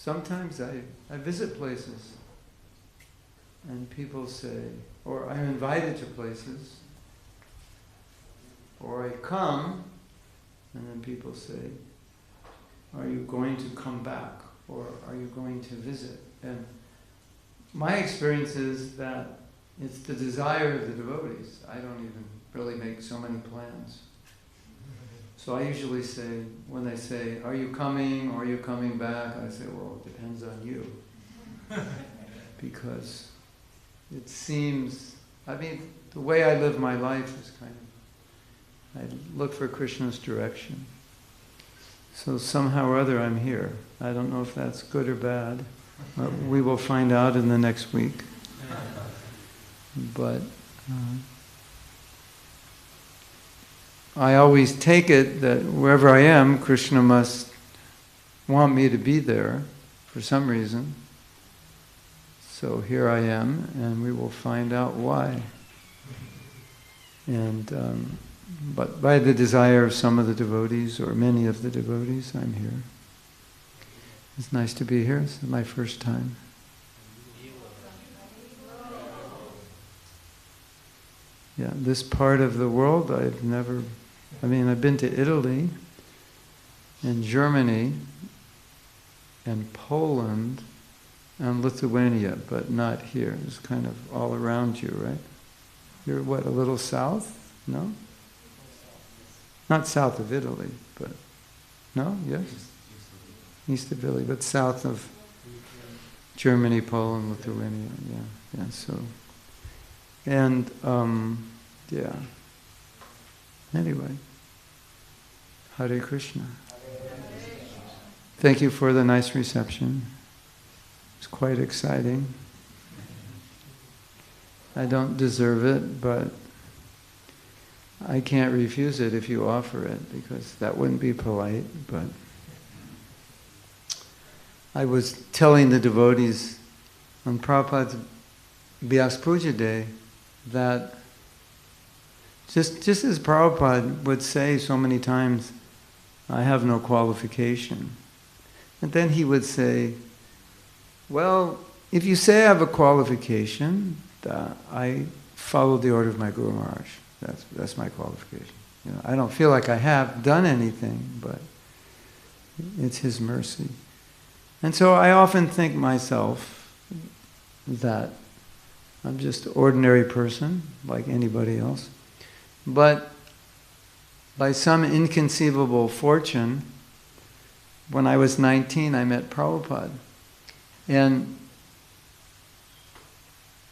sometimes I visit places and people say, or I'm invited to places, or I come and then people say, are you going to come back? Or are you going to visit? And my experience is that it's the desire of the devotees. I don't even really make so many plans. So I usually say, when they say, are you coming or are you coming back? I say, well, it depends on you. Because it seems, the way I live my life is I look for Krishna's direction. So somehow or other I'm here. I don't know if that's good or bad. We will find out in the next week. But I always take it that wherever I am, Krishna must want me to be there for some reason. So here I am, and we will find out why. And but by the desire of some of the devotees, or many of the devotees, I'm here. It's nice to be here. This is my first time. Yeah, this part of the world I've never... I've been to Italy, and Germany, and Poland, and Lithuania, but not here. It's kind of all around you, right? You're what, a little south? No? Not south of Italy, but... No? Yes? East of Italy, but south of Germany, Poland, Lithuania. Yeah, so... And, yeah. Anyway. Hare Krishna. Thank you for the nice reception. It's quite exciting. I don't deserve it, but I can't refuse it if you offer it, because that wouldn't be polite. But I was telling the devotees on Prabhupada's Vyas Puja Day that just as Prabhupada would say so many times, I have no qualification. And then he would say, well, if you say I have a qualification, I follow the order of my Guru Maharaj. That's my qualification. I don't feel like I have done anything, but it's his mercy. And so I often think myself that I'm just an ordinary person, like anybody else. But by some inconceivable fortune, when I was 19, I met Prabhupada. And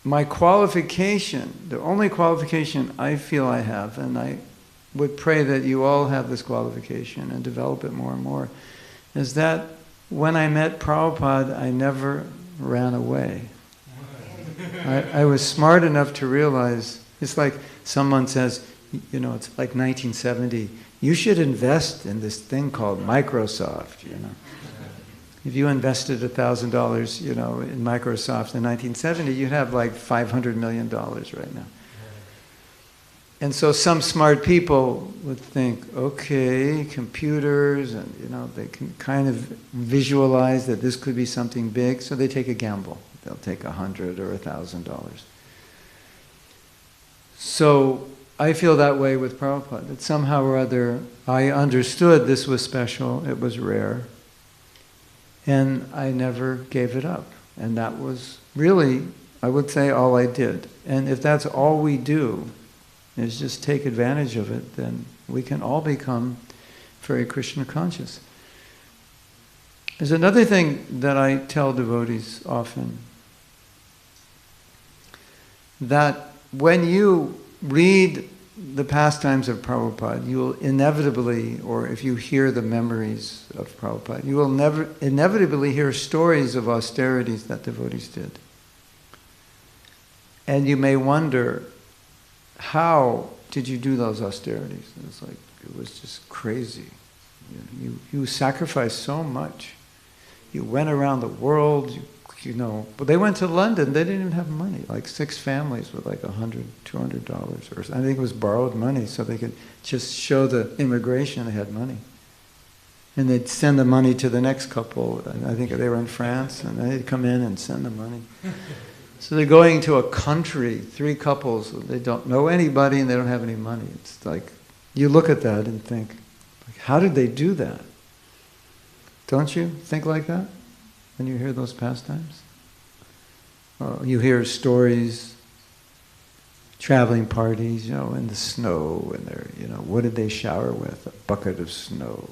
my qualification, the only qualification I feel I have, and I would pray that you all have this qualification and develop it more and more, is that when I met Prabhupada, I never ran away. I was smart enough to realize, it's like someone says, it's like 1970, you should invest in this thing called Microsoft, If you invested $1,000, in Microsoft in 1970, you'd have like $500 million right now. And so some smart people would think, okay, computers, and they can kind of visualize that this could be something big, so they take a gamble. They'll take $100 or $1,000. So I feel that way with Prabhupada, that somehow or other I understood this was special, it was rare, and I never gave it up. And that was really, I would say, all I did. And if that's all we do, is just take advantage of it, then we can all become very Krishna conscious. There's another thing that I tell devotees often, that when you read the pastimes of Prabhupada, you will inevitably, or if you hear the memories of Prabhupada, you will inevitably hear stories of austerities that devotees did. And you may wonder, how did you do those austerities? It was just crazy. You sacrificed so much. You went around the world, but they went to London, they didn't even have money, like 6 families with like $100, $200, or I think it was borrowed money so they could just show the immigration they had money. And they'd send the money to the next couple. I think they were in France, and they'd come in and send the money. So they're going to a country, 3 couples, they don't know anybody and they don't have any money. It's like, you look at that and think, like, how did they do that? Don't you think like that when you hear those pastimes? You hear stories, traveling parties, in the snow, and they're, what did they shower with? A bucket of snow,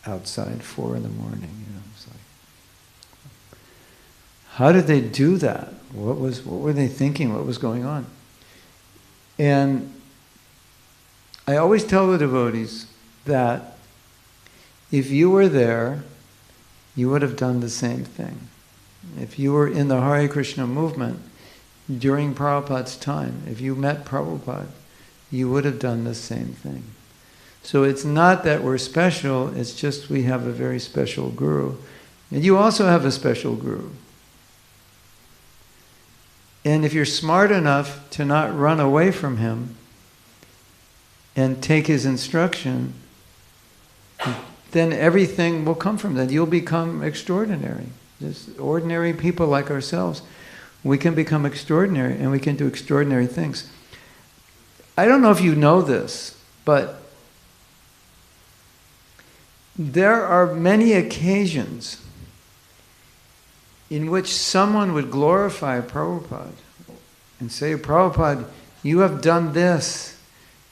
outside 4 in the morning, it's like, how did they do that? What were they thinking? What was going on? And I always tell the devotees that if you were there, you would have done the same thing. If you were in the Hare Krishna movement during Prabhupada's time, if you met Prabhupada, you would have done the same thing. So it's not that we're special, it's just we have a very special guru. And you also have a special guru. And if you're smart enough to not run away from him and take his instruction, then everything will come from that. You'll become extraordinary. Just ordinary people like ourselves, we can become extraordinary and we can do extraordinary things. I don't know if you know this, but there are many occasions in which someone would glorify Prabhupada and say, Prabhupada, you have done this,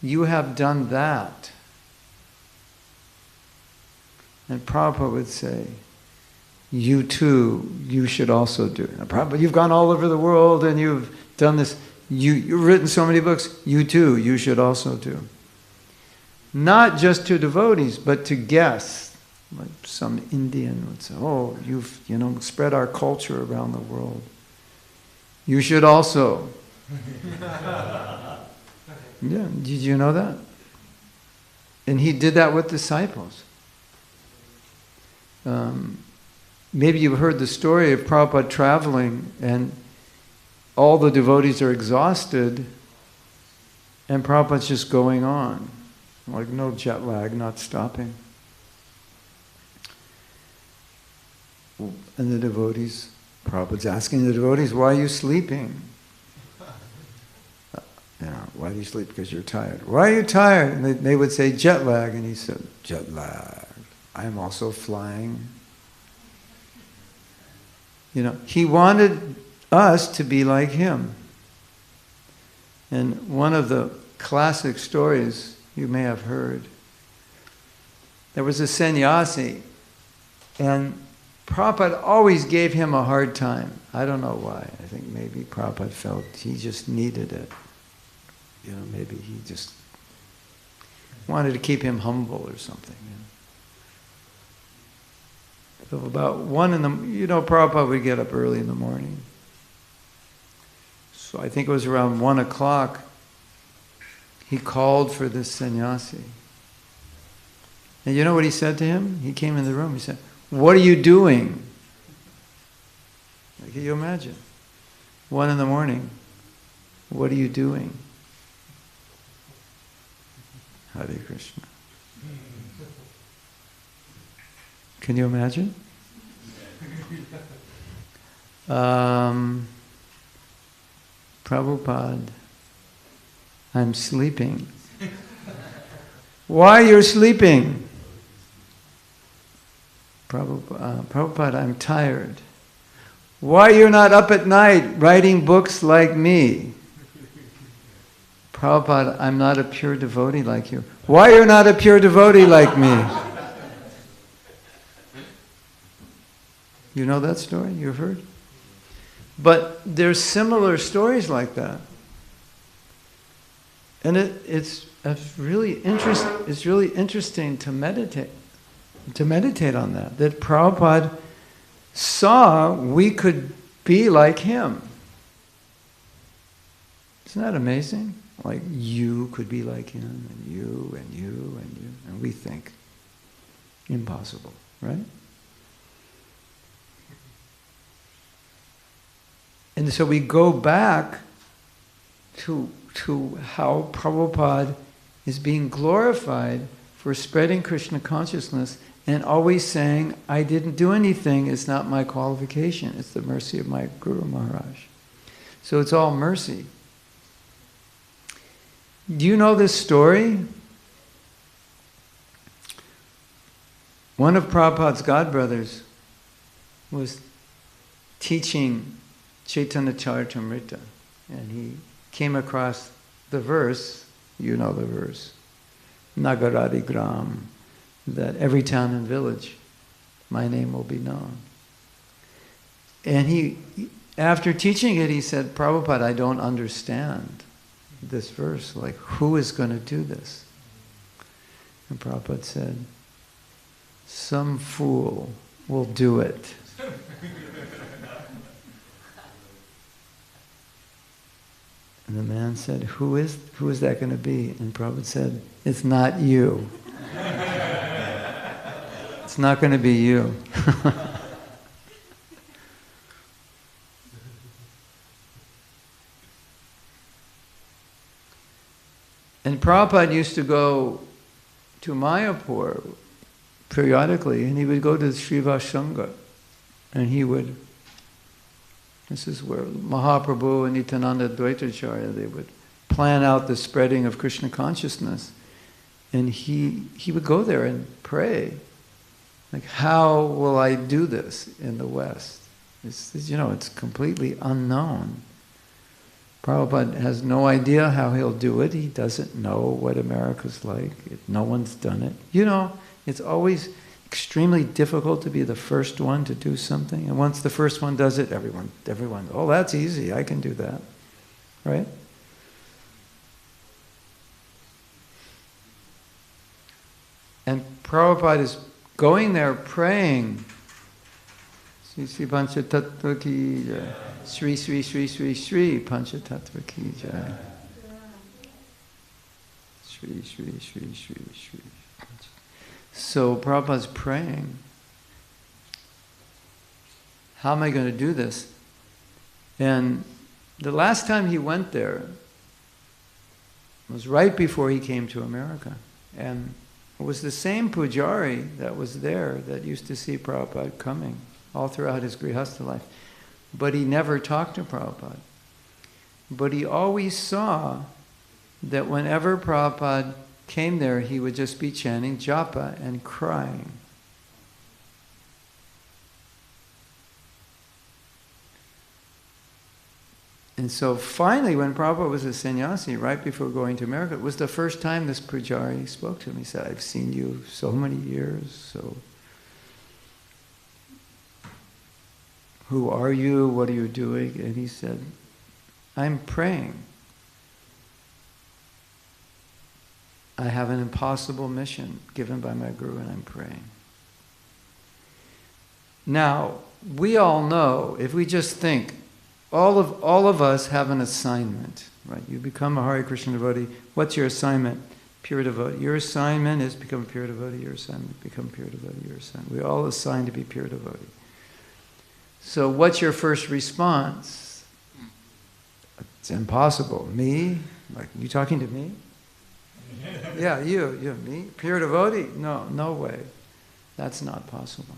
you have done that. And Prabhupada would say, you too, you should also do it. Now, Prabhupada, you've gone all over the world and you've done this, you've written so many books, you too, you should also do. Not just to devotees, but to guests. Like some Indian would say, oh, you've spread our culture around the world. You should also. Yeah, did you know that? And he did that with disciples. Maybe you've heard the story of Prabhupada traveling and all the devotees are exhausted and Prabhupada's just going on. Like no jet lag, not stopping. And the devotees, Prabhupada's asking the devotees, why are you sleeping? Why do you sleep? Because you're tired. Why are you tired? And they would say, jet lag. And he said, jet lag. I am also flying. He wanted us to be like him. And one of the classic stories you may have heard, there was a sannyasi, and Prabhupada always gave him a hard time. I don't know why. I think maybe Prabhupada felt he just needed it. Maybe he just wanted to keep him humble or something. So about 1 in the, Prabhupada would get up early in the morning. So I think it was around 1 o'clock, he called for this sannyasi. And you know what he said to him? He came in the room, he said, what are you doing? Can you imagine? 1 in the morning, what are you doing? Hare Krishna. Can you imagine? Prabhupada, I'm sleeping. Why you're sleeping? Prabhupada, I'm tired. Why you're not up at night writing books like me? Prabhupada, I'm not a pure devotee like you. Why you're not a pure devotee like me? You know that story? You've heard? But there's similar stories like that. And it's really interesting to meditate on that. That Prabhupada saw we could be like him. Isn't that amazing? Like you could be like him, and you, and you, and you. And we think, impossible, right? And so we go back to how Prabhupada is being glorified for spreading Krishna consciousness and always saying, I didn't do anything, it's not my qualification, it's the mercy of my Guru Maharaj. So it's all mercy. Do you know this story? One of Prabhupada's godbrothers was teaching Chaitanya Charitamrita, and he came across the verse, you know the verse, Nagaradi Gram, that every town and village, my name will be known. And he, after teaching it, he said, Prabhupada, I don't understand this verse. Like, who is going to do this? And Prabhupada said, some fool will do it. And the man said, who is that going to be? And Prabhupada said, it's not you. It's not going to be you. And Prabhupada used to go to Mayapur periodically, and he would go to Srivasanga, and he would, this is where Mahaprabhu and Nityananda Dvaitacharya, they would plan out the spreading of Krishna consciousness. And he would go there and pray, like, how will I do this in the West? It's completely unknown. Prabhupada has no idea how he'll do it. He doesn't know what America's like. No one's done it. It's always extremely difficult to be the first one to do something. And once the first one does it, everyone, oh, that's easy, I can do that. Right? And Prabhupada is going there praying. Sri Panchatattva ki jai. Sri Sri Sri Sri Sri Panchatattva ki jai. Sri Sri Sri Sri Sri. So Prabhupada's praying, how am I going to do this? And the last time he went there was right before he came to America. And it was the same pujari that was there that used to see Prabhupada coming all throughout his grihastha life. But he never talked to Prabhupada. But he always saw that whenever Prabhupada came there, he would just be chanting japa and crying. And so finally, when Prabhupada was a sannyasi, right before going to America, it was the first time this pujari spoke to him. He said, I've seen you so many years, so who are you? What are you doing? And he said, I'm praying. I have an impossible mission given by my Guru, and I'm praying. Now, we all know, if we just think, all of us have an assignment, right? You become a Hare Krishna devotee. What's your assignment? Pure devotee. Your assignment is become a pure devotee. Your assignment, become pure devotee. Your assignment. We're all assigned to be pure devotee. So what's your first response? It's impossible. Me? Like, you talking to me? Yeah, you, me? Pure devotee? No way. That's not possible.